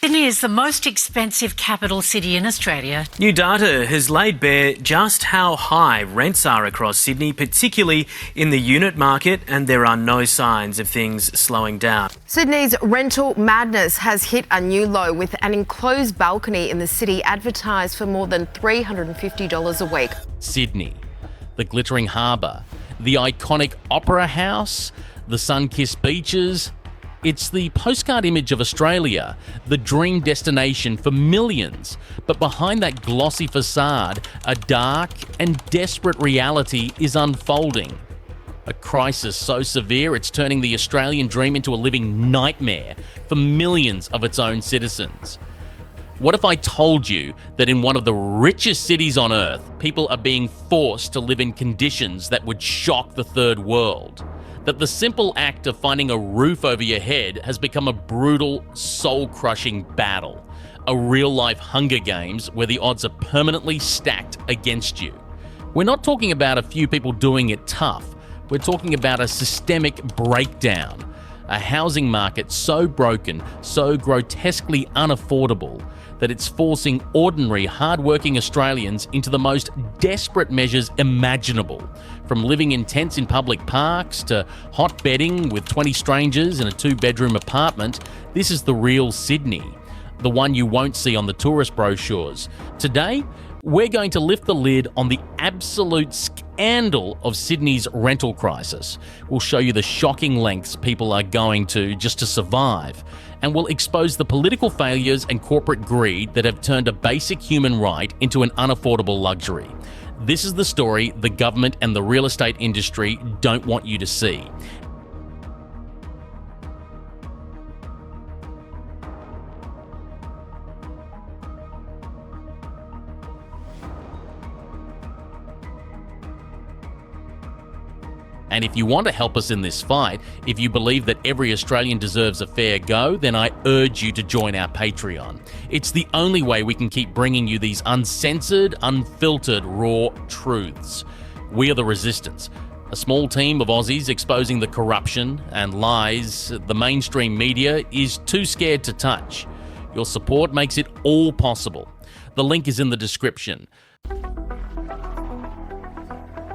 Sydney is the most expensive capital city in Australia. New data has laid bare just how high rents are across Sydney, particularly in the unit market, and there are no signs of things slowing down. Sydney's rental madness has hit a new low, with an enclosed balcony in the city advertised for more than $350 a week. Sydney, the glittering harbour, the iconic Opera House, the sun-kissed beaches. It's the postcard image of Australia, the dream destination for millions. But behind that glossy facade, a dark and desperate reality is unfolding. A crisis so severe it's turning the Australian dream into a living nightmare for millions of its own citizens. What if I told you that in one of the richest cities on earth, people are being forced to live in conditions that would shock the third world? That the simple act of finding a roof over your head has become a brutal, soul-crushing battle. A real-life Hunger Games where the odds are permanently stacked against you. We're not talking about a few people doing it tough. We're talking about a systemic breakdown. A housing market so broken, so grotesquely unaffordable, that it's forcing ordinary, hard-working Australians into the most desperate measures imaginable. From living in tents in public parks to hot bedding with 20 strangers in a 2-bedroom apartment, this is the real Sydney, the one you won't see on the tourist brochures. Today, we're going to lift the lid on the absolute scandal of Sydney's rental crisis. We'll show you the shocking lengths people are going to just to survive, and we'll expose the political failures and corporate greed that have turned a basic human right into an unaffordable luxury. This is the story the government and the real estate industry don't want you to see. And if you want to help us in this fight, if you believe that every Australian deserves a fair go, then I urge you to join our Patreon. It's the only way we can keep bringing you these uncensored, unfiltered, raw truths. We are the Resistance, a small team of Aussies exposing the corruption and lies the mainstream media is too scared to touch. Your support makes it all possible. The link is in the description.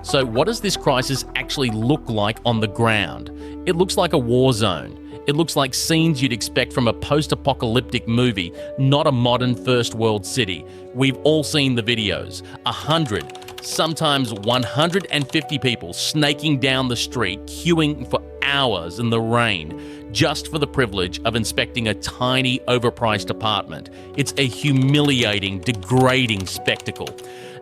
So what does this crisis actually look like on the ground? It looks like a war zone. It looks like scenes you'd expect from a post-apocalyptic movie, not a modern first world city. We've all seen the videos. 100, sometimes 150 people snaking down the street, queuing for hours in the rain, just for the privilege of inspecting a tiny, overpriced apartment. It's a humiliating, degrading spectacle.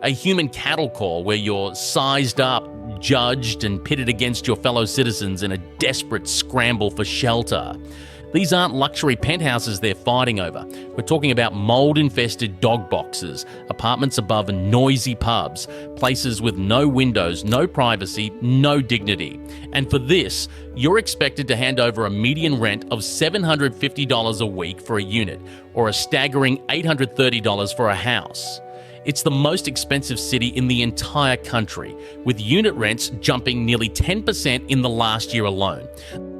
A human cattle call where you're sized up, judged and pitted against your fellow citizens in a desperate scramble for shelter. These aren't luxury penthouses they're fighting over. We're talking about mould-infested dog boxes, apartments above noisy pubs, places with no windows, no privacy, no dignity. And for this, you're expected to hand over a median rent of $750 a week for a unit, or a staggering $830 for a house. It's the most expensive city in the entire country, with unit rents jumping nearly 10% in the last year alone.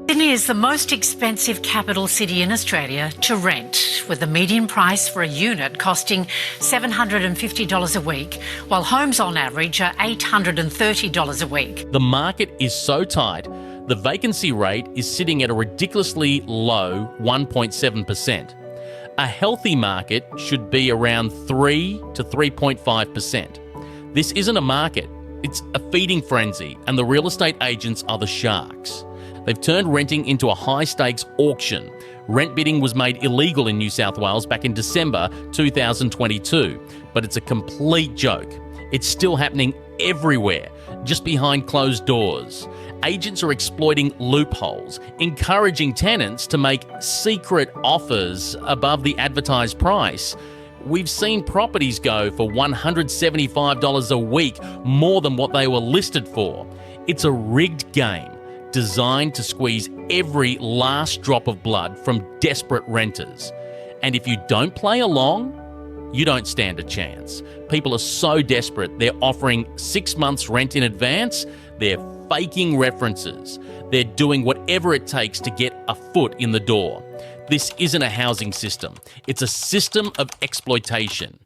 Sydney is the most expensive capital city in Australia to rent, with the median price for a unit costing $750 a week, while homes on average are $830 a week. The market is so tight, the vacancy rate is sitting at a ridiculously low 1.7%. A healthy market should be around 3 to 3.5%. This isn't a market, it's a feeding frenzy, and the real estate agents are the sharks. They've turned renting into a high-stakes auction. Rent bidding was made illegal in New South Wales back in December 2022, but it's a complete joke. It's still happening everywhere, just behind closed doors. Agents are exploiting loopholes, encouraging tenants to make secret offers above the advertised price. We've seen properties go for $175 a week, more than what they were listed for. It's a rigged game designed to squeeze every last drop of blood from desperate renters. And if you don't play along, you don't stand a chance. People are so desperate, they're offering 6 months rent in advance, they're faking references, they're doing whatever it takes to get a foot in the door. This isn't a housing system. It's a system of exploitation.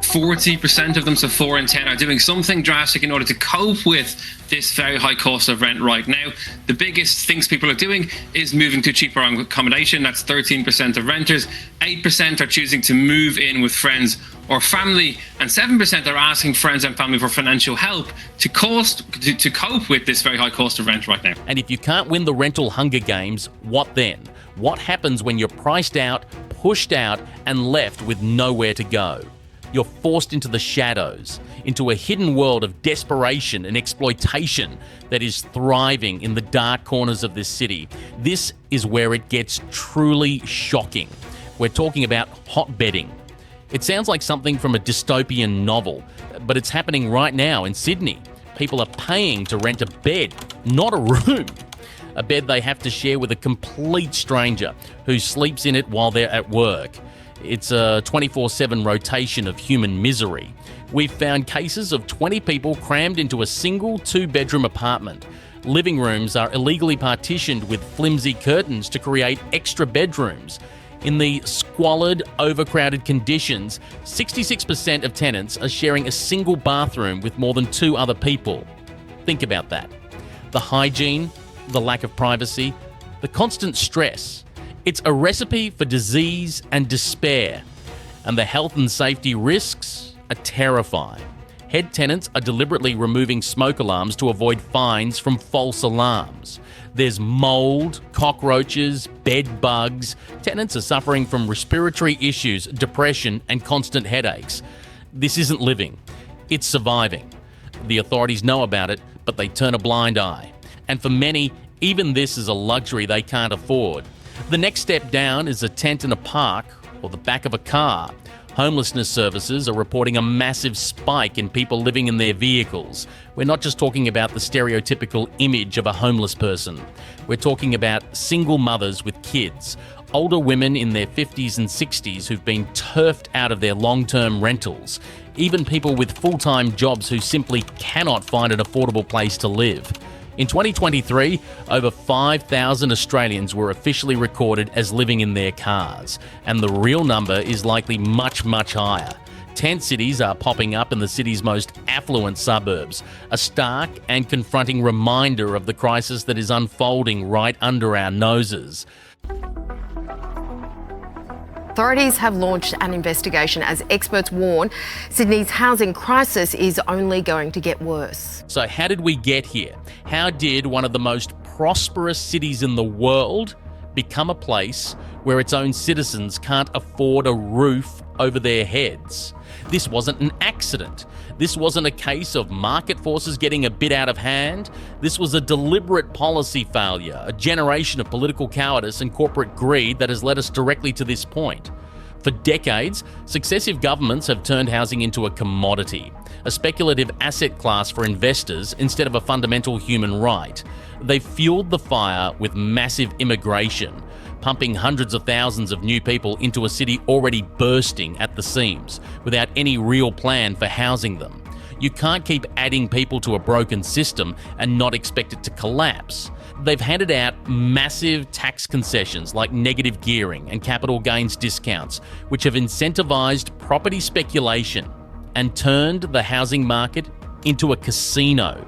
40% of them, so 4 in 10, are doing something drastic in order to cope with this very high cost of rent right now. The biggest things people are doing is moving to cheaper accommodation. That's 13% of renters. 8% are choosing to move in with friends or family, and 7% are asking friends and family for financial help to cope with this very high cost of rent right now. And if you can't win the rental Hunger Games, what then? What happens when you're priced out, pushed out, and left with nowhere to go? You're forced into the shadows, into a hidden world of desperation and exploitation that is thriving in the dark corners of this city. This is where it gets truly shocking. We're talking about hotbedding. It sounds like something from a dystopian novel, but it's happening right now in Sydney. People are paying to rent a bed, not a room. A bed they have to share with a complete stranger who sleeps in it while they're at work. It's a 24/7 rotation of human misery. We've found cases of 20 people crammed into a single 2-bedroom apartment. Living rooms are illegally partitioned with flimsy curtains to create extra bedrooms. In the squalid, overcrowded conditions, 66% of tenants are sharing a single bathroom with more than 2 other people. Think about that. The hygiene, the lack of privacy, the constant stress. It's a recipe for disease and despair. And the health and safety risks are terrifying. Head tenants are deliberately removing smoke alarms to avoid fines from false alarms. There's mold, cockroaches, bed bugs. Tenants are suffering from respiratory issues, depression, and constant headaches. This isn't living. It's surviving. The authorities know about it, but they turn a blind eye. And for many, even this is a luxury they can't afford. The next step down is a tent in a park or the back of a car. Homelessness services are reporting a massive spike in people living in their vehicles. We're not just talking about the stereotypical image of a homeless person. We're talking about single mothers with kids, older women in their 50s and 60s who've been turfed out of their long-term rentals, even people with full-time jobs who simply cannot find an affordable place to live. In 2023, over 5,000 Australians were officially recorded as living in their cars, and the real number is likely much, much higher. Tent cities are popping up in the city's most affluent suburbs, a stark and confronting reminder of the crisis that is unfolding right under our noses. Authorities have launched an investigation as experts warn Sydney's housing crisis is only going to get worse. So how did we get here? How did one of the most prosperous cities in the world become a place where its own citizens can't afford a roof over their heads? This wasn't an accident. This wasn't a case of market forces getting a bit out of hand. This was a deliberate policy failure, a generation of political cowardice and corporate greed that has led us directly to this point. For decades, successive governments have turned housing into a commodity, a speculative asset class for investors instead of a fundamental human right. They've fueled the fire with massive immigration, pumping hundreds of thousands of new people into a city already bursting at the seams, without any real plan for housing them. You can't keep adding people to a broken system and not expect it to collapse. They've handed out massive tax concessions like negative gearing and capital gains discounts, which have incentivized property speculation and turned the housing market into a casino.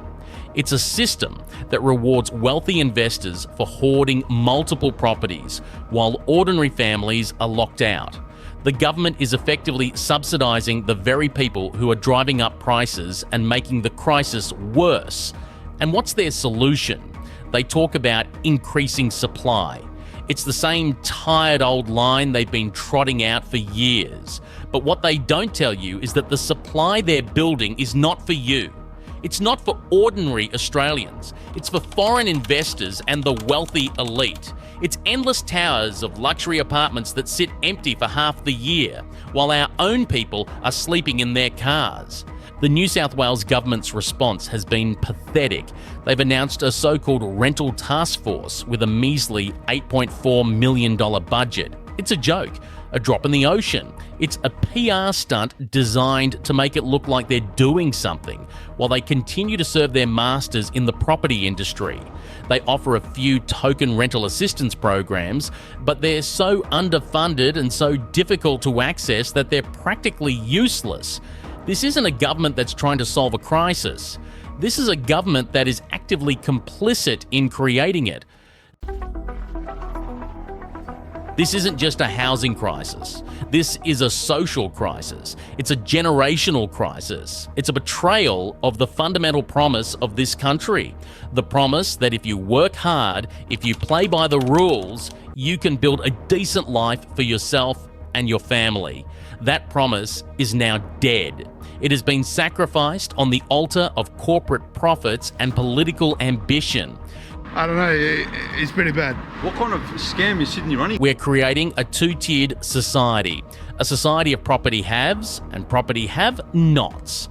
It's a system that rewards wealthy investors for hoarding multiple properties, while ordinary families are locked out. The government is effectively subsidising the very people who are driving up prices and making the crisis worse. And what's their solution? They talk about increasing supply. It's the same tired old line they've been trotting out for years. But what they don't tell you is that the supply they're building is not for you. It's not for ordinary Australians. It's for foreign investors and the wealthy elite. It's endless towers of luxury apartments that sit empty for half the year, while our own people are sleeping in their cars. The New South Wales government's response has been pathetic. They've announced a so-called rental task force with a measly $8.4 million budget. It's a joke. a drop in the ocean. It's a PR stunt designed to make it look like they're doing something, while they continue to serve their masters in the property industry. They offer a few token rental assistance programs, but they're so underfunded and so difficult to access that they're practically useless. This isn't a government that's trying to solve a crisis. This is a government that is actively complicit in creating it. This isn't just a housing crisis. This is a social crisis. It's a generational crisis. It's a betrayal of the fundamental promise of this country. The promise that if you work hard, if you play by the rules, you can build a decent life for yourself and your family. That promise is now dead. It has been sacrificed on the altar of corporate profits and political ambition. I don't know, it's pretty bad. What kind of scam is Sydney running? We're creating a two-tiered society. A society of property haves and property have-nots.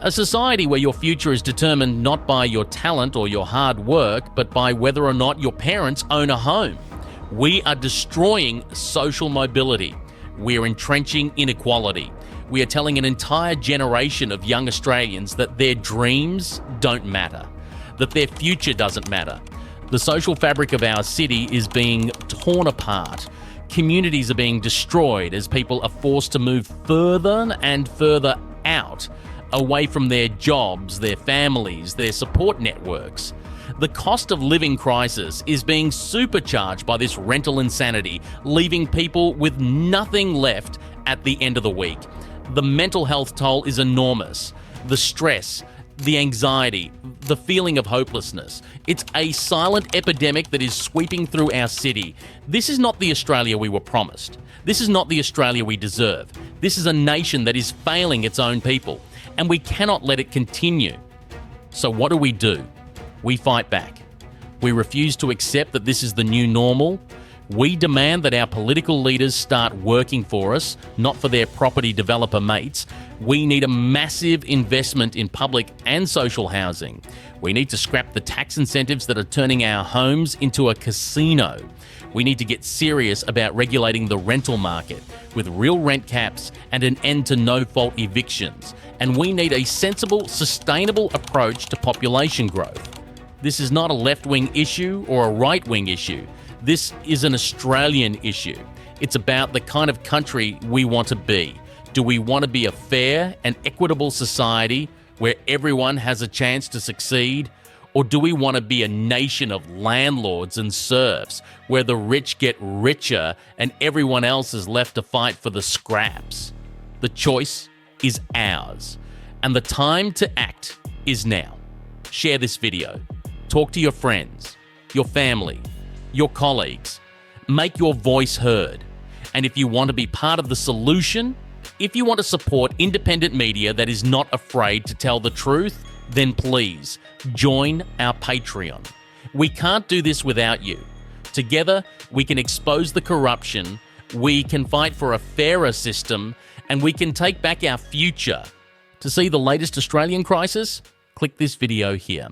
A society where your future is determined not by your talent or your hard work, but by whether or not your parents own a home. We are destroying social mobility. We're entrenching inequality. We are telling an entire generation of young Australians that their dreams don't matter, that their future doesn't matter. The social fabric of our city is being torn apart. Communities are being destroyed as people are forced to move further and further out, away from their jobs, their families, their support networks. The cost of living crisis is being supercharged by this rental insanity, leaving people with nothing left at the end of the week. The mental health toll is enormous. The stress, the anxiety, the feeling of hopelessness. It's a silent epidemic that is sweeping through our city. This is not the Australia we were promised. This is not the Australia we deserve. This is a nation that is failing its own people, and we cannot let it continue. So what do? We fight back. We refuse to accept that this is the new normal. We demand that our political leaders start working for us, not for their property developer mates. We need a massive investment in public and social housing. We need to scrap the tax incentives that are turning our homes into a casino. We need to get serious about regulating the rental market with real rent caps and an end to no-fault evictions. And we need a sensible, sustainable approach to population growth. This is not a left-wing issue or a right-wing issue. This is an Australian issue. It's about the kind of country we want to be. Do we want to be a fair and equitable society where everyone has a chance to succeed? Or do we want to be a nation of landlords and serfs where the rich get richer and everyone else is left to fight for the scraps? The choice is ours. And the time to act is now. Share this video. Talk to your friends, your family, your colleagues. Make your voice heard. And if you want to be part of the solution, if you want to support independent media that is not afraid to tell the truth, then please join our Patreon. We can't do this without you. Together, we can expose the corruption, we can fight for a fairer system, and we can take back our future. To see the latest Australian crisis, click this video here.